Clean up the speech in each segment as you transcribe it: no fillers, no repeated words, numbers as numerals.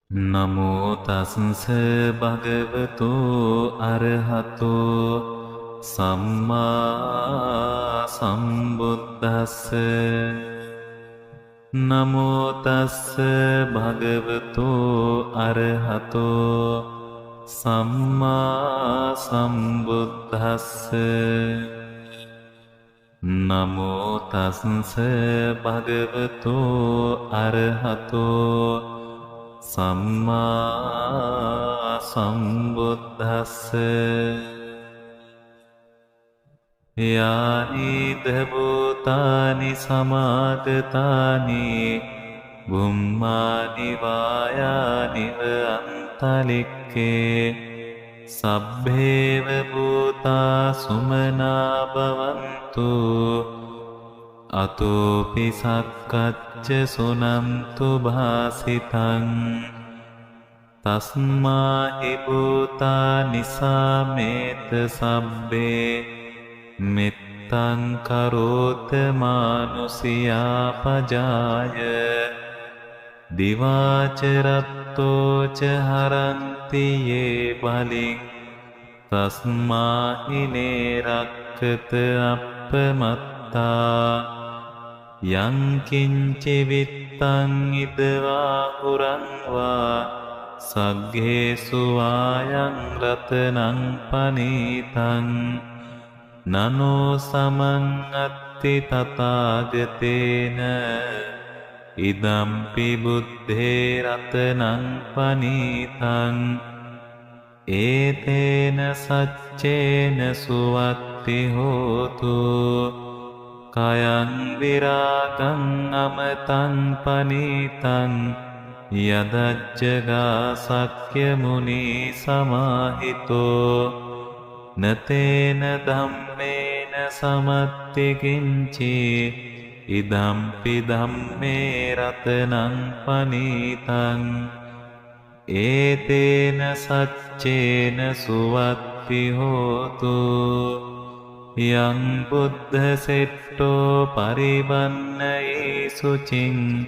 නමෝ තස්ස භගවතු අරහතෝ සම්මා සම්බුද්දස්ස. නමෝ තස්ස භගවතු අරහතෝ සම්මා සම්බුද්දස්ස. නමෝ තස්ස භගවතු අරහතෝ සම්මා සම්බුද්දස්ස. යානි භූතානි සමාගතානි බුම්මානි වායානිව අන්තලික්කේ සබ්බේව භූතා සුමනා භවන්තු අතෝපි සක්කච්ච සුනන්තු භාසිතං තස්මාහි භූතා නිසාමේත සබ්බේ මෙත්තං කරෝත මානුසියා පජාය දිවාචරත්තෝච හරන්ති යේ බලින් තස්මාහි නේරක්කත අප්පමත්තා යංකින්චි විත්තං ඉදවා හුරන්වා සග්ගේසු ආයං රතනං පනීතං නනෝ සමං අත්ති තථාගතේන ඉදම්පි බුද්ධේ රතනං පනීතං ඒතේන සච්චේන සුවත්ති හෝතු කයං විරාගං අමතං පනීතං යදච්චගා සක්්‍ය මුනි සමාහිතෝ නතේන ධම්මේන සමත්ති කිංචි ඉදම්පි ධම්මේ රතනං පනීතං ඒතේන සච්චේන සුවත්ති හෝතු යං බුද්ධ සෙට්ටෝ පරිබන්නයේ සුචින්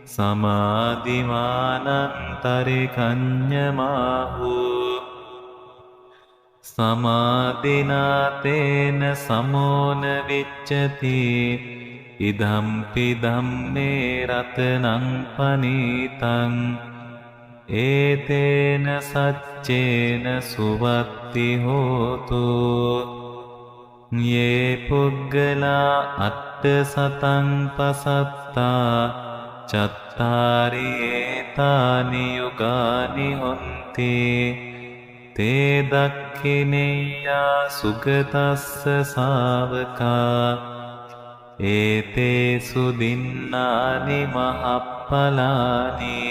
සමාධිමානන්තරිකඤ්ඤමාහු සමාධිනාතේන සමෝන විච්ඡති ඉදම්පි ධම්මේ රතනං පනීතං ඒතේන සච්චේන සුවත්ති හෝතු යේ පුග්ගලා අට්ඨ සතං පසත්තා චත්තාරි ඒතානි යුගානි හොන්ති තේ දක්ඛිනේයා සුගතස්ස ශාවකා ඒතේසු දින්නානි මහප්පලානි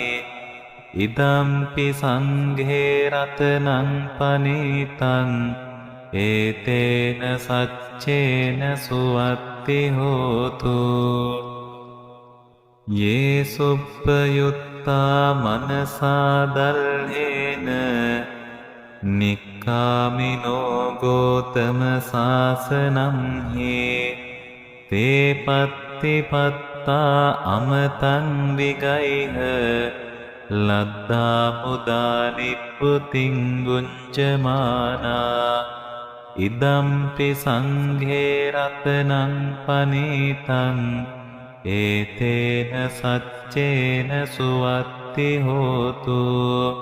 ඉදම්පි සංඝේ රතනං පනීතං ඒතේන සච්චේන සුවත්ති හෝතු යේ සුප්පයුත්තා මනසා දල්හේන නික්ඛාමිනෝ ගෝතම සාසනං හි තේ පත්තිපත්තා අමතං විගයිහ ලද්දා මුදා නිප්පුතින් ගුංජමානා ඉදම්පි සංඝේ රතනං පනීතං ඒතේන සච්චේන සුවත්ති හෝතු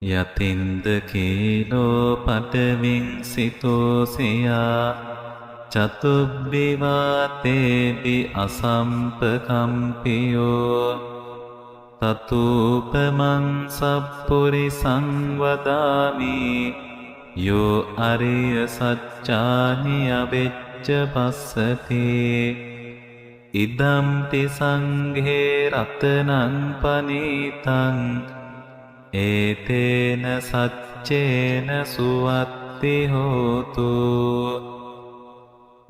යතින්ද කීනෝ පඨවින් සිතෝසියා චතුබ්බිවාතේපි අසම්පකම්පියෝ තතූපමං සප්පුරිසං වදාමි යෝ අරිය සච්චානි අවෙච්ච පස්සති ඉදම්පි සංඝේ රතනං පනීතං ඒතේන සච්චේන සුවත්ති හෝතු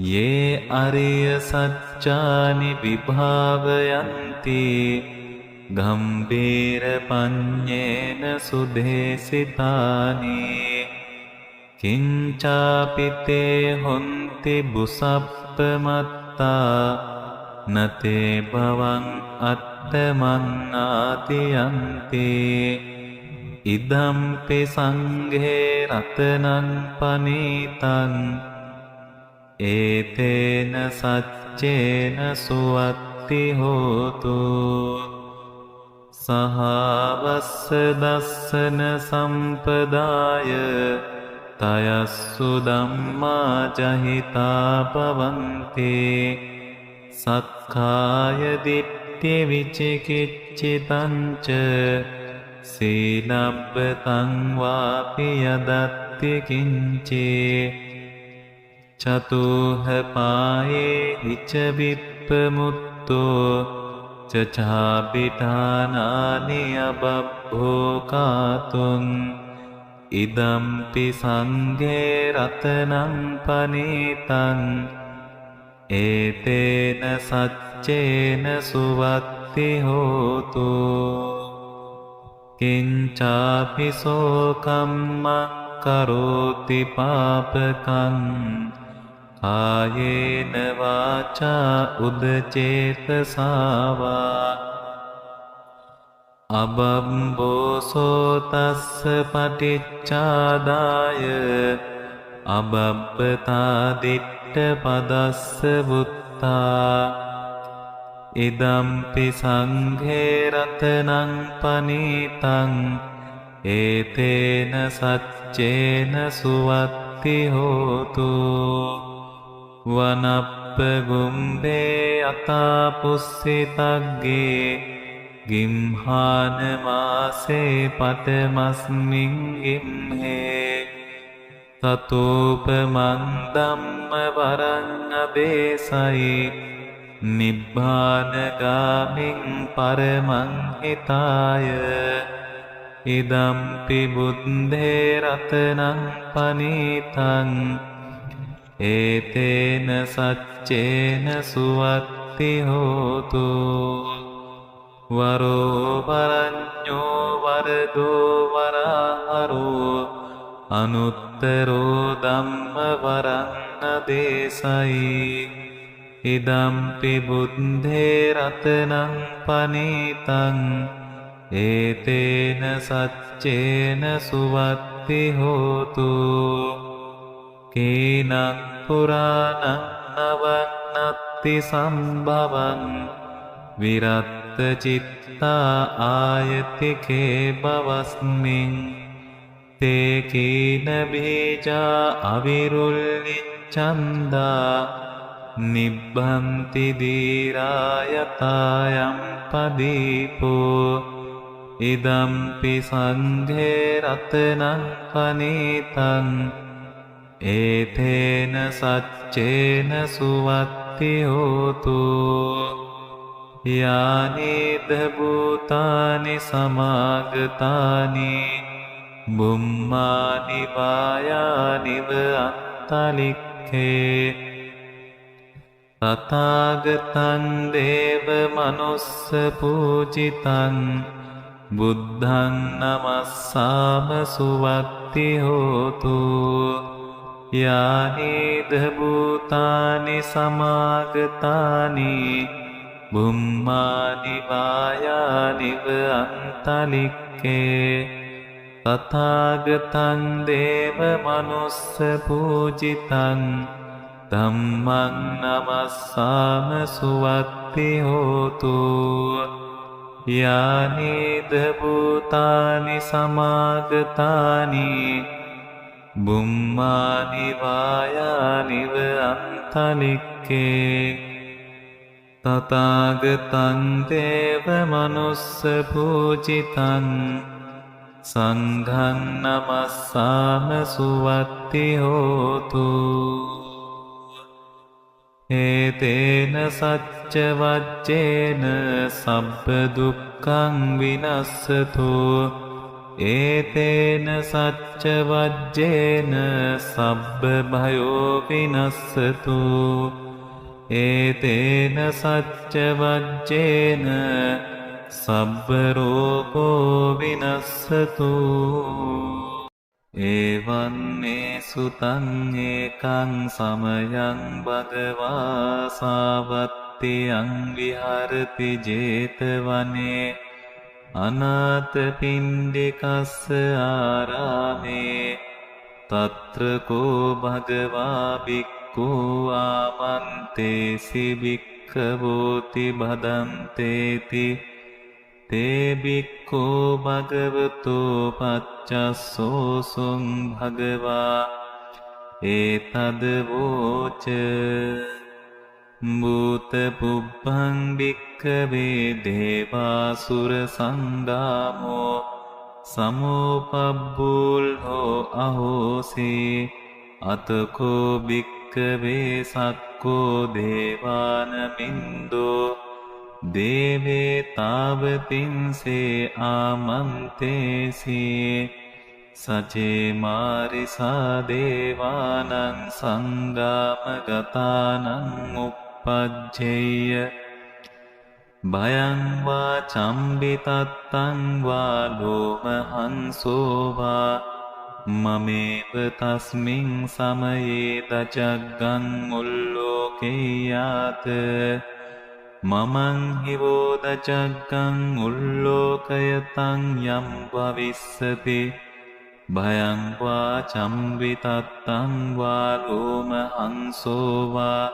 යේ අරිය සච්චානි විභාවයන්ති ගම්බීර පඤ්ඤේන සුදේසිතානි කිංචාපිතේ හොන්ති බුසප්පමත්තා නතේ බවං අත්තමන්නාතියන්ති ඉදම්පි සංඝේ රතනං පනීතං ඒතේන සච්චේන සුවත්ති හෝතු සහවස්ස දස්සන සම්පදාය තයස්සු ධම්මා ජහිතා භවන්ති සක්කාය දිට්ඨි විචිකිච්ඡිතං ච සීලබ්බතං වාපි යදත්ති කිංචේ චතුහ පායේ හිච විප්පමුත්තෝ චචාපිඨානානි අබබ්බෝකාතුං ඉදම්පි සංඝේ රතනං පනීතං ඒතේන සච්චේන සුවත්ති හෝතු කිංචාපිසෝ කම්මං කරෝති පාපකං කායේන වාචා උදචේතසාවා අබම්බෝසෝ තස්ස පටිච්චාදාය අබබ්බතා දිට්ඨ පදස්ස වුත්තා ඉදම්පි සංඝේ රතනං පනීතං ඒතේන සච්චේන සුවත්ති හෝතු වනප්ප ගුම්බේ අතාපුස්සිතග්ගේ ගිම්හාන මාසේ පටමස්මින් ගිම්හේ තතෝපමං ධම්ම වරං අබේසයි නිබ්බානගාමින් පරමං හිතාය ඉදම්පි බුද්ධේ රතනං පනීතං ඒතේන සච්චේන සුවත්ති හෝතු වරෝ වරඤ්ඤෝ වරදෝ වරහරෝ අනුත්තරෝ ධම්ම වරං අදේසයි ඉදම්පි බුද්ධේ රතනං පනීතං ඒතේන සච්චේන සුවත්ති හෝතු කේනං පුරාණං නවන්නත්ති සම්භවං විරත්ත චිත්තා ආයතිකේ බවස්මින් තේ කීන බීජා අවිරුල්ලිච්ඡන්දා නිබ්බන්ති දීරායතායම් පදීපෝ ඉදම්පි සංඝේ රතනං පනීතං ඒතේන සච්චේන සුවත්ති හෝතු යානිද භූතානි සමාගතානි බුම්මානි වායානිව අත්තලික්ඛේ තථාගතං දේව මනුස්ස පූජිතං බුද්ධං නමස්සාම සුවත්ති හෝතු යානිද භූතානි සමාගතානි බුම්මානි වායානිව අත්තලික්ඛේ තථාගතං දේව මනුස්ස පූජිතං ධම්මං නමස්සාම සුවත්ති හෝතු යානිද භූතානි සමාගතානි බුම්මානි වායානිව අත්තලික්ඛේ තථාගතං දේව මනුස්ස පූජිතං සංඝං නමස්සාම සුවත්ති හෝතු ඒතේන සච්ච වජ්ජේන සබ්බ දුක්ඛං විනස්සතු ඒතේන සච්ච වජ්ජේන සබ්බ භයෝ විනස්සතු ඒතේන සච්ච වජ්ජේන සබ්බ රෝගෝ විනස්සතු එවන්නේ සුතං ඒකං සමයං භගවා සාවත්ත උප්පත්තියං විහරති 제තවනේ අනාථපිණ්ඩිකස්ස ආරාමේ තත්‍ර කෝ භගවා භික්ඛු ආමන්තේසි භික්ඛවෝති බදන්තේති තේ භික්ඛෝ භගවතෝ පච්චස්සෝසුං භගවා ඒතද වෝච භූත පුබ්බං භික්ඛවේ දේවාසුර සංගාමෝ සමෝපබ්බුල්හෝ අහෝසී අතකෝ භික්ඛවේ සක්කෝ දේවානමින්දෝ දේවේ තාවතින්සේ ආමන්තේසී සචේ මාරිසා දේවානං සංගාමගතානං උප්පජ්ජේය භයං වා චම්බිතත්තං වා ලෝමහංසෝ වා මමේව තස්මින් සමයේ දජග්ගං උල්ලෝකේයාත මමං හිවෝ දජග්ගං උල්ලෝකයතං යම් භවිස්සති භයං වා චම්බිතත්තං වා ලෝමහංසෝ වා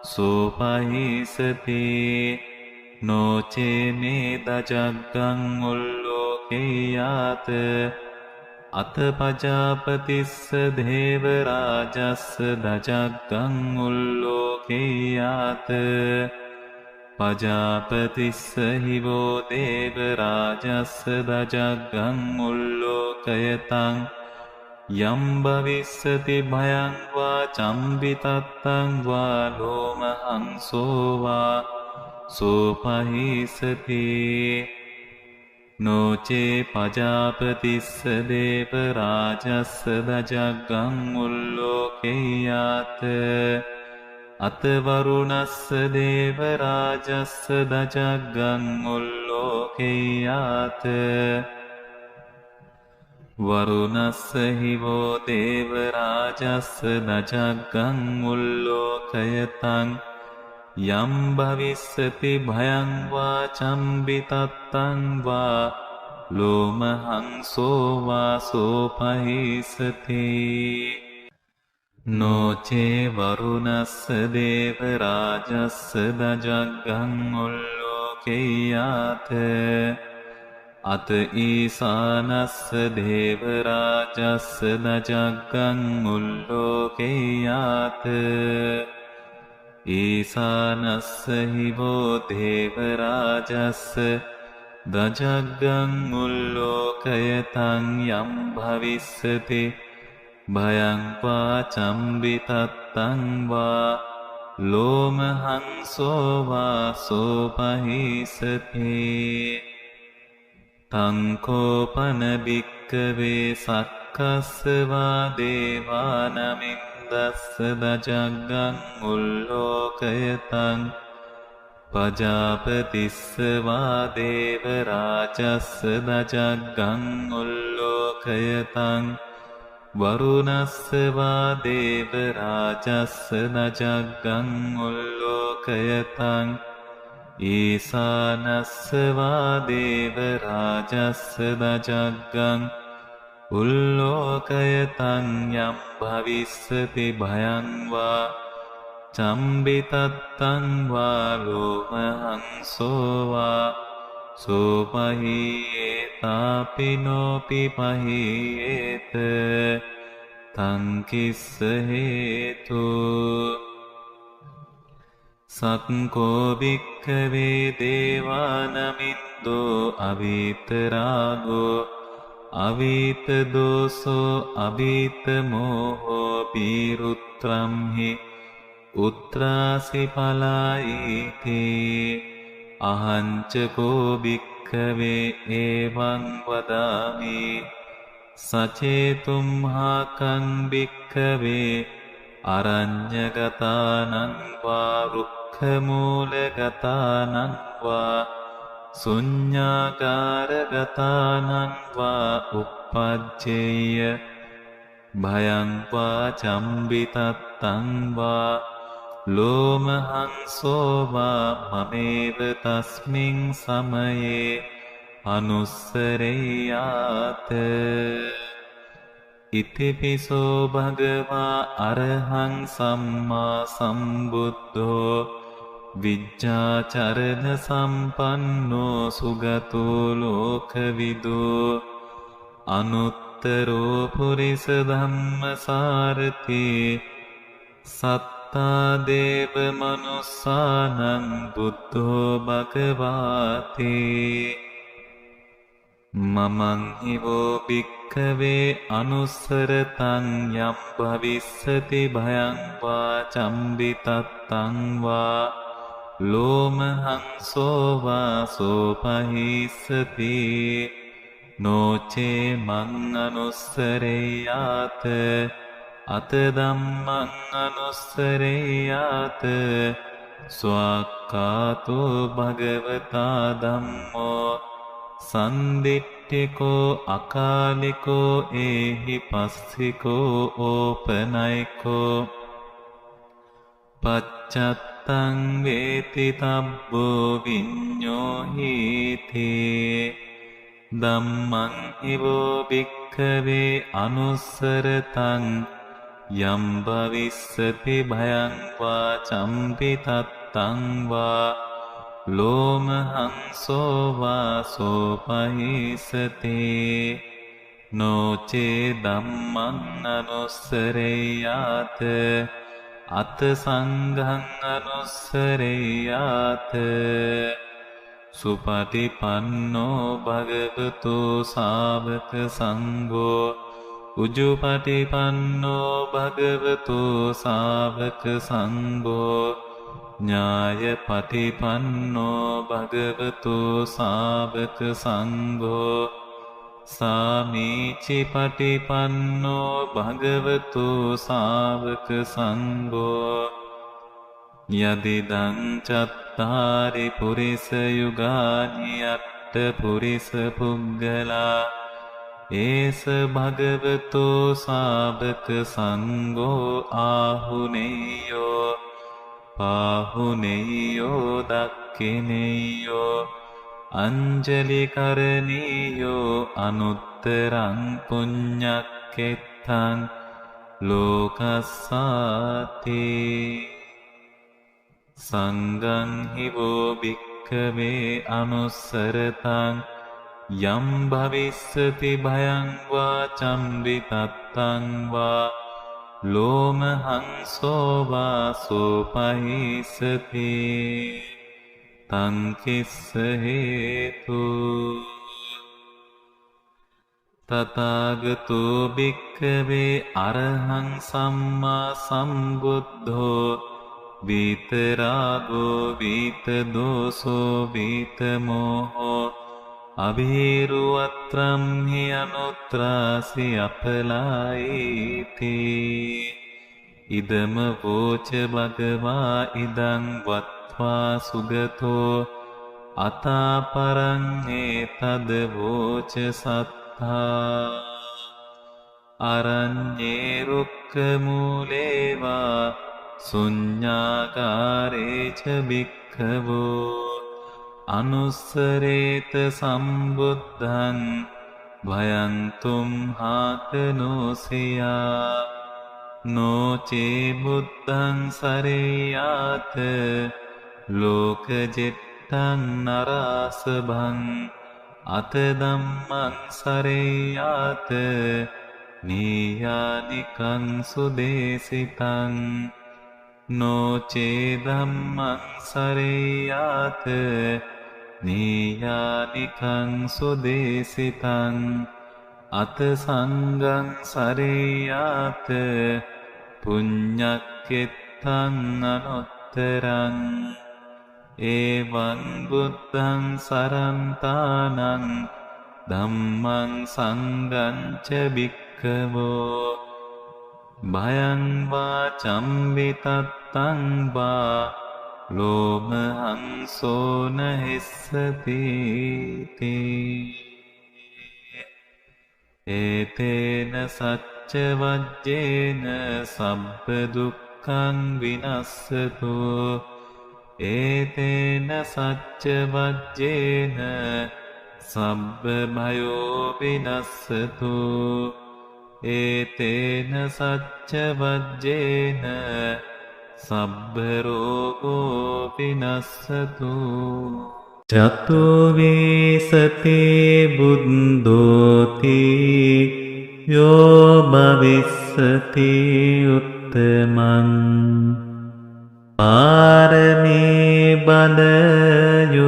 සෝපහිසති නොචේ මේ දජග්ගං උල්ලෝකේයාත අතපජාපතිස්ස දේවරාජස්ස දජග්ගං උල්ලෝකේයාත පජාපතිස්ස හිවෝ දේවරාජස්ස දජග්ගං උල්ලෝකයතං යම් භවිස්සති භයං වා චම්බිතත්තං වා ලෝමහංසෝ වා සෝපහිසති නොචේ පජාපතිස්ස දේවරාජස්ස දජග්ගං උල්ලෝකේයාත අතවරුණස්ස දේවරාජස්ස දජග්ගං උල්ලෝකේයාත වරුණස්ස හිවෝ දේවරාජස්ස දජග්ගං උල්ලෝකයතං යම් භවිස්සති භයං වා චම්බිතත්තං වා ලෝමහංසෝ වා සෝපහිසති නොචේ වරුණස්ස දේවරාජස්ස දජග්ගං උල්ලෝකේයාත අත ඊසානස්ස දේවරාජස්ස දජග්ගං උල්ලෝකේයාත ඊසානස්ස හිවෝ දේවරාජස්ස දජග්ගං උල්ලෝකයතං යම් භවිස්සති භයං වා චම්බිතත්තං වා ලෝමහංසෝ වා සෝපහිසති තං කෝපන භික්ඛවේ සක්කස්ස වා දේවානමින්දස්ස දජග්ගං උල්ලෝකයතං පජාපතිස්ස වා දේවරාජස්ස දජග්ගං උල්ලෝකයතං වරුණස්ස වා දේවරාජස්ස දජග්ගං උල්ලෝකයතං ඊසානස්ස වා දේවරාජස්ස දජග්ගං උල්ලෝකයතං යම් භවිස්සති භයං වා චම්බිතත්තං වා ලෝමහංසෝ වා සෝපහියේතාපිනෝපි පහියේත තං කිස්ස හේතු සක්කෝ භික්ඛවේ දේවානමින්දෝ අවීතරාගෝ අවීතදෝසෝ අවීතමෝහෝ පීරුත්‍රම්හි උත්‍රාසි පලායිති අහංචකෝ භික්ඛවේ එවං වදාමි සචේතුම්හාකං භික්ඛවේ අරඤ්ඤගතානං වා රුක්ඛමූලගතානං වා ශුඤ්ඤාකාරගතානං වා උප්පජ්ජේය භයං වා චම්බිතත්තං වා ලෝමහංසෝ වා මමේව තස්මින් සමයේ අනුස්සරෙය්‍යාත ඉතිපිසෝ භගවා අරහං සම්මා සම්බුද්ධෝ විජ්ජාචරණ සම්පන්නෝ සුගතෝ ලෝකවිදෝ අනුත්තරෝ පුරිස ධම්මසාරති සත්තා දේව මනුස්සානං බුද්ධෝ භගවාති මමං හිවෝ භික්ඛවේ අනුස්සරතං යම් භවිස්සති භයං වා චම්බිතත්තං වා ලෝමහංසෝ වා සෝපහිස්සති නොචේ මං අනුස්සරෙය්‍යාත අත ධම්මං අනුස්සරෙය්‍යාත ස්වාක්ඛාතෝ භගවතා ධම්මෝ සන්දිට්ඨිකෝ අකාලිකෝ ඒහි පස්සිකෝ ඕපනයිකෝ පච්චත්තං වේති තබ්බෝ විඤ්ඤෝ හීති ධම්මං හිවෝ භික්ඛවේ අනුස්සරතං යම් භවිස්සති භයං වා චම්පිතත්තං වා ලෝමහංසෝ වා සෝපහිස්සති නොචේ ධම්මං අනුස්සරෙය්‍යාත අත සංඝං අනුස්සරෙය්‍යාත සුපටිපන්නෝ භගවතු ශාවක සංඝෝ උජුපටිපන්නෝ භගවතු ශාවක සංඝෝ ඥායපටිපන්නෝ භගවතු ශාවක සංඝෝ සාමීචිපටිපන්නෝ භගවතු ශාවක සංඝෝ යදිදං චත්තාරි පුරිස යුගානි අට්ඨ පුරිස පුග්ගලා ඒස භගවතු ශාවක සංඝෝ ආහුනේයෝ පාහුනේයෝ දක්ඛිනේයෝ අංජලි කරණීයෝ අනුත්තරං පුඤ්ඤක්ඛෙත්තං ලෝකස්සාති සංඝං හිවෝ භික්ඛවේ අනුස්සරතං යම් භවිස්සති භයං වා චම්බිතත්තං වා ලෝමහංසෝ වා සෝපහිස්සති තං කිස්ස හේතු තථාගතෝ භික්ඛවේ අරහං සම්මා සම්බුද්ධෝ විතරාගෝ විතදෝසෝ විතමෝහෝ අභීරුවත්‍රම් හි අනුත්‍රාසි අපලායිති ඉදම වෝච භගවා ඉදං වත්වා සුගතෝ අතාපරං ඒතද වෝච සත්තා අරඤ්ඤේ රුක්ඛ මූලේවා සුඤ්ඤාකාරේච භික්ඛවෝ අනුස්සරේත සම්බුද්ධං භයන්තුම් හාතනෝසියා නොචේ බුද්ධං සරෙය්‍යාත ලෝකජෙට්ටං නරාසභං අත ධම්මං සරෙය්‍යාත නීයානිකං සුදේසිතං නොචේ ධම්මං සරෙය්‍යාත නීයානිකං සුදේසිතං අත සංඝං සරෙය්‍යාත පුඤ්ඤක්ඛෙත්තං අනුත්තරං එවං බුද්ධං සරන්තානං ධම්මං සංඝං ච භික්ඛවෝ භයං වා චම්බිතත්තං වා ලෝමහංසෝ නහිස්සති ඒතේන සච්ච වජ්ජේන සබ්බ දුක්ඛ දුක්ඛං විනස්සතු ඒතේන සච්ච වජ්ජේන සබ්බ භයෝ විනස්සතු ඒතේන සච්ච වජ්ජේන සබ්බ රෝගෝ විනස්සතු චතුවේසති බුද්ධෝති යෝ භවිස්සති උත්තමං පාරමී බලයුත්තේහි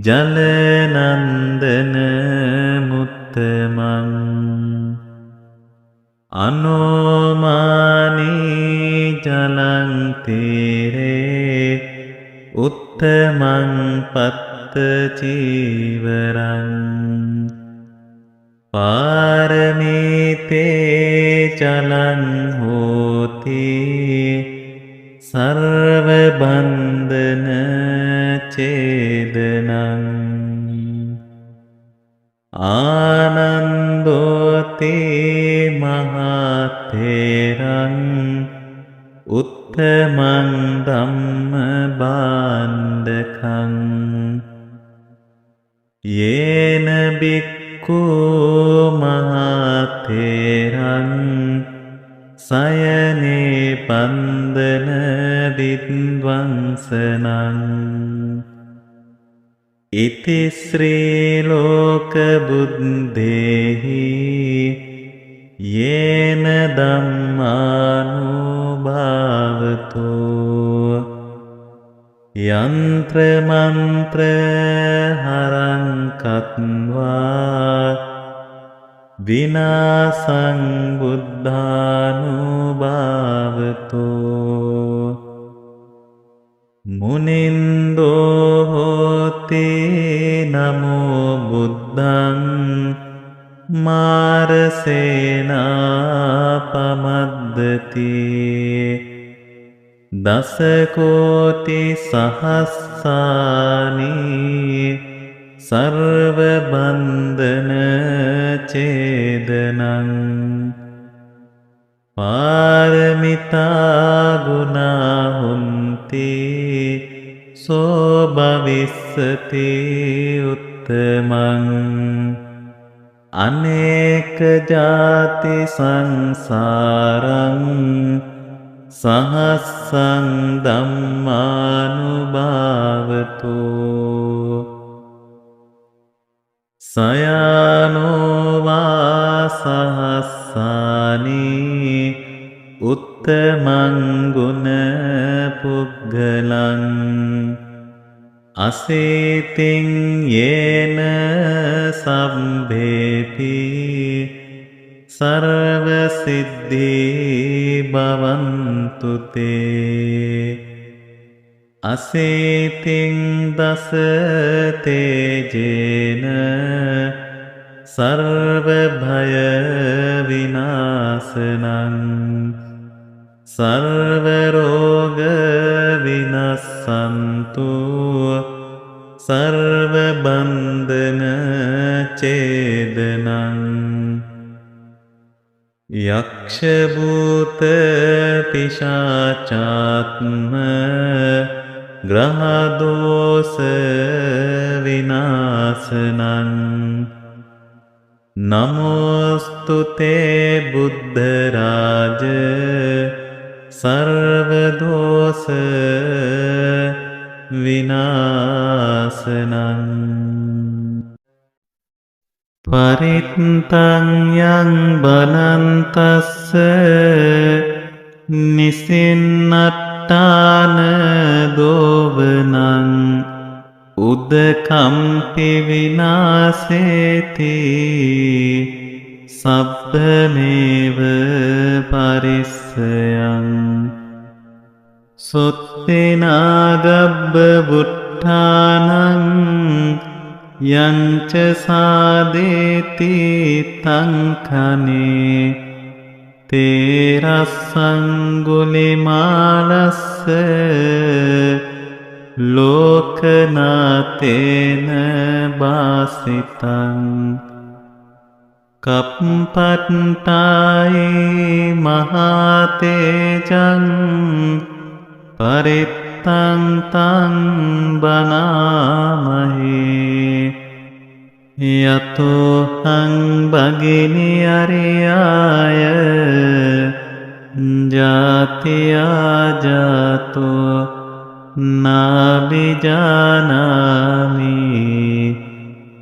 ජලනන්දන මුත්තමං අනෝමානී ජලං තීරේ උත්තමං පත්ත චීවරං පාරමීතේ ජලං හෝති සර්ව බන්ධන ඡේදනං ආනන්දෝති මහතේරං උත්තමං ධම්ම බාණ්ඩකං යේන බික්ඛු මහතේරං සයනේ පන්දන විද්වංසනං ඉති ශ්‍රී ලෝක බුද්දේහි යේන ධම්මානුභාවතෝ යන්ත්‍ර මන්ත්‍ර හරං කତ୍වා විනාසං බුද්ධානුභාවතෝ මුනින්දෝ හෝති නමෝ බුද්ධං මාරසේනාපමද්දති දසකෝටි සහස්සානි සර්ව බන්ධන ඡේදනං පාරමිතා ගුණා හොන්ති සෝ භවිස්සති උත්තමං අනේක ජාති සංසාරං සහස්සං ධම්මානුභාවතෝ සයානෝ වා සහස්සානි උත්තමං ගුණ පුග්ගලං අසීතින් යේන සම්භේපි සර්ව සිද්ධී භවන්තු තේ අසීතින් දස තේජේන සර්ව භය විනාශනං සර්ව රෝග විනස්සන්තු සර්ව බන්ධන ඡේදනං යක්ෂ භූත පිශාචාත්ම ග්‍රහ දෝෂ විනාශනං නමෝස්තු තේ බුද්ධ රාජ සර්ව දෝෂ විනාශනං පරිත්තං යං බනන්තස්ස නිසින්නට්ඨාන දෝවනං උදකම්පි විනාසේති සබ්බමේව පරිස්සයං සොත්තේනාගබ්බ බුට්ඨානං යංච සාදේති තං කනේ තේරස්සංගුලිමාලස්ස ලෝකනාතේන බාසිතං කප්පට්ඨායේ මහතේජං පරිත්තං තං බනාමහේ යතෝ හං භගිනි අරියාය ජාතියා ජාතෝ නාබිජානාමි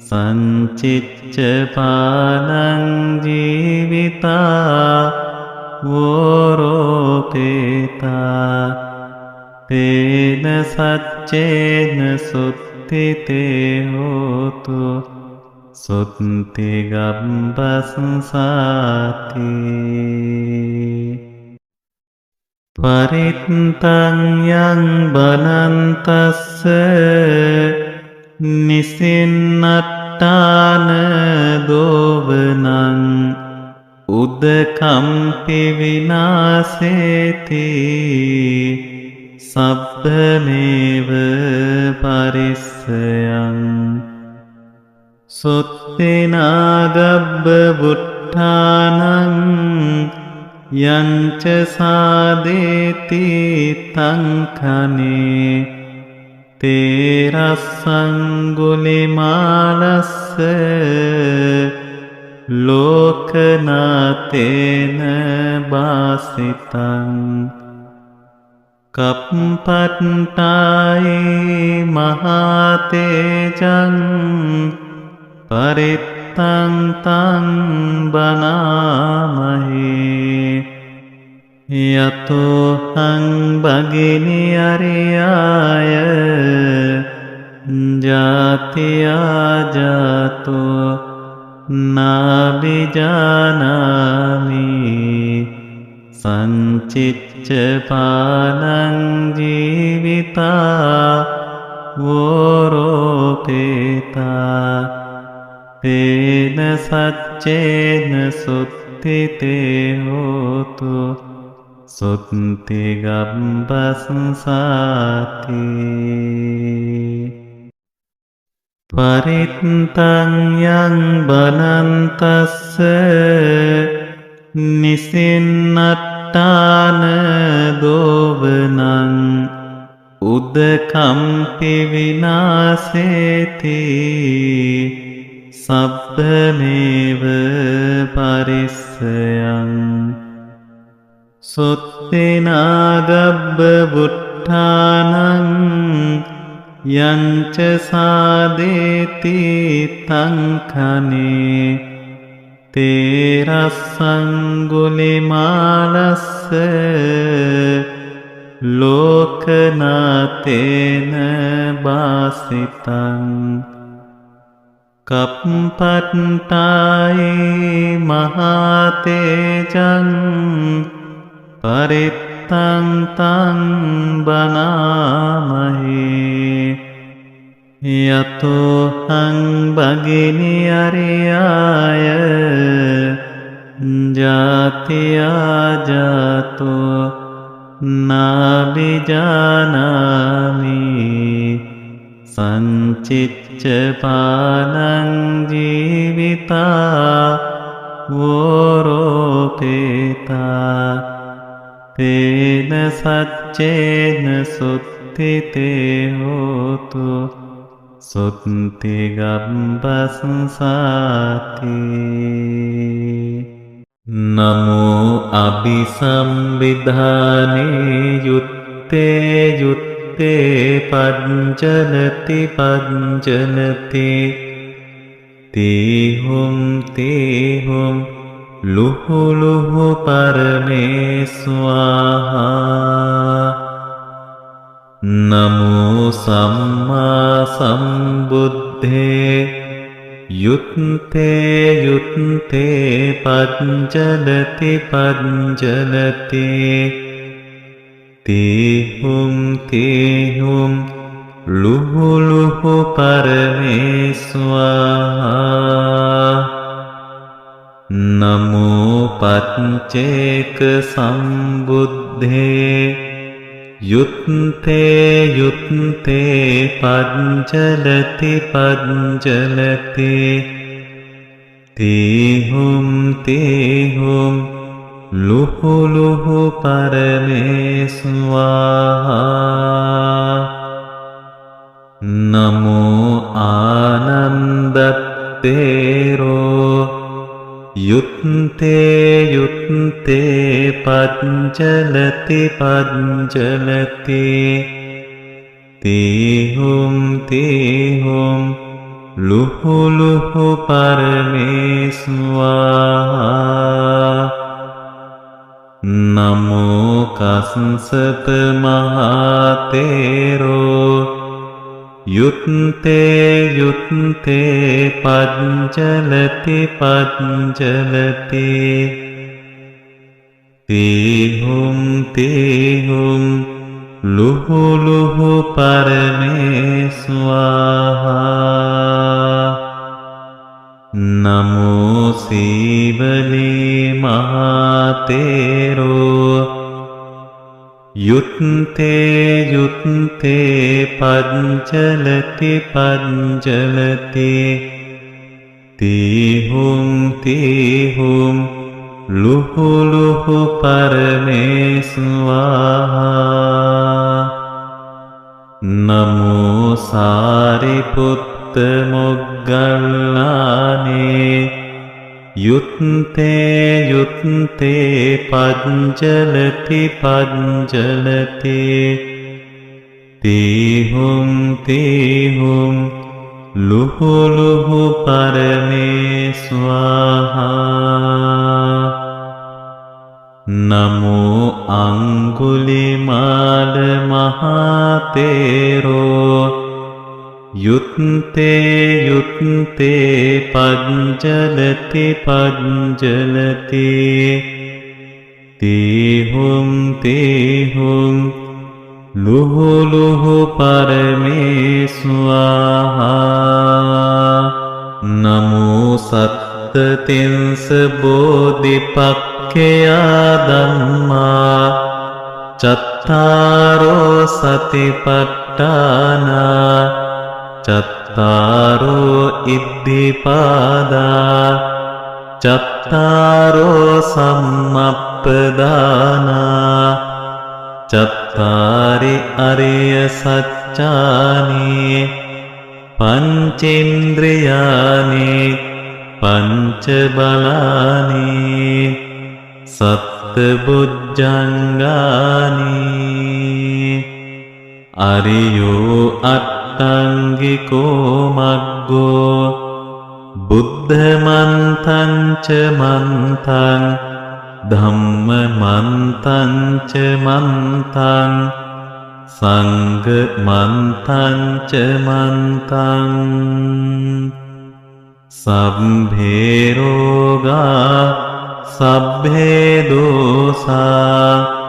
සංචිච්ච පානං ජීවිතා වෝරෝපේතා තේන සච්චේන සුත්තිතේ හෝතු සුත්ති ගබ්බස්සාති පරිත්තං යං බනන්තස්ස නිසින්නට්ඨාන දෝවනං උදකම්පි විනාසේති සබ්බමේව පරිස්සයං සොත්තේනාගබ්බ බුට්ඨානං යංච සාදේති තං කනේ තේරස්සංගුලිමාලස්ස ලෝකනාතේන බාසිතං කප්පට්ඨායේ මහතේජං පරිත්තං තං බනාමහේ යතෝ හං භගිනි අරියාය ජාතියා ජාතෝ නාබිජානාමි සංචිච්ච පානං ජීවිතා වෝරෝපේතා තේන සච්චේන සුත්තිතේ හෝතු සුත්ති ගබ්බස්සාති පරිත්තං යං බනන්තස්ස නිසින්නට්ඨාන දෝවනං උදකම්පි විනාසේති සබ්බමේව පරිස්සයං සොත්තේනාගබ්බ බුට්ඨානං යංච සාදේති තං කනේ තේරස්සංගුලිමාලස්ස ලෝකනාතේන බාසිතං කප්පට්ඨායේ මහතේජං පරිත්තං තං බනාමහේ යතෝ හං භගිනි අරියාය ජාතියා ජාතෝ නාබිජානාමි සංචිච්ච පානං ජීවිතා වෝරෝපේතා තේන සච්චේන සුත්තිතේ හෝතු සුත්ති ගබ්බස්සාති නමෝ අභිසම්විධානේ යුත්තේ යුත්තේ පඤ්චනති පඤ්චනති තේහුම් තේහුම් ලුහු ලුහු පරමේ ස්වාහා නමෝ සම්මා සම්බුද්ධේ යුත්තේ යුත්තේ පඤ්චනති පඤ්චනති තේහුම් තේහුම් ලුහු ලුහු පරමේ ස්වාහා නමෝ පච්චේක සම්බුද්ධේ යුත්තේ යුත්තේ පඤ්චලති පඤ්චලති තේහුම් තේහුම් ලුහු ලුහු පරමේස්වාහා නමෝ ආනන්දත්තේරෝ යුත්තේ යුත්තේ පච්චලති පච්චලති තේහුම් තේහුම් ලුහු ලුහු පරමේස්වාහා නමෝ කස්සප මහතේරෝ යුත්තේ යුත්තේ පච්චලති පච්චලති තේහුම් තේහුම් ලුහු ලුහු පරමේස්වාහා නමෝ සීවලී මහතේරෝ යුත්තේ යුත්තේ පච්චලති පච්චලති තේහුම් තේහුම් ලුහු ලුහු පරමේස්වාහා නමෝ සාරිපුත්ත මොග්ගල්ලානේ යුත්තේ යුත්තේ පච්චලති පච්චලති තේහුම් තේහුම් ලුහු ලුහු පරමේස්වාහා නමෝ අංගුලිමාල මහතේරෝ යුත්තේ යුත්තේ පච්චලති පච්චලති තේහුම් තේහුම් ලුහු ලුහු පරමේස්වාහා නමෝ සත්තතින්ස බෝධිපක්ඛයා ධම්මා චත්තාරෝ සතිපට්ඨානා චත්තාරෝ ඉද්ධිපාදා චත්තාරෝ සම්මප්පදානා චත්තාරි අරිය සච්චානි පංචේන්ද්‍රයානි පංච බලානි සත්බුද්ධංගානි අරියෝ අට්ඨංගිකෝ මග්ගෝ බුද්ධමන්තං ච මන්තං ධම්මමන්තං ච මන්තං සංඝමන්තං ච මන්තං සබ්බේ රෝගා සබ්බේ දෝසා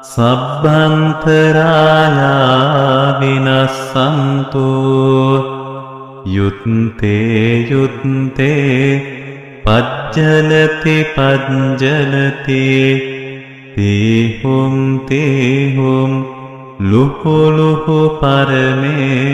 සබ්බන්තරායා විනස්සන්තු යුත්තේ යුත්තේ පච්චලති පච්චලති තේහුම් තේහුම් ලුහු ලුහු පරමේස්වාහා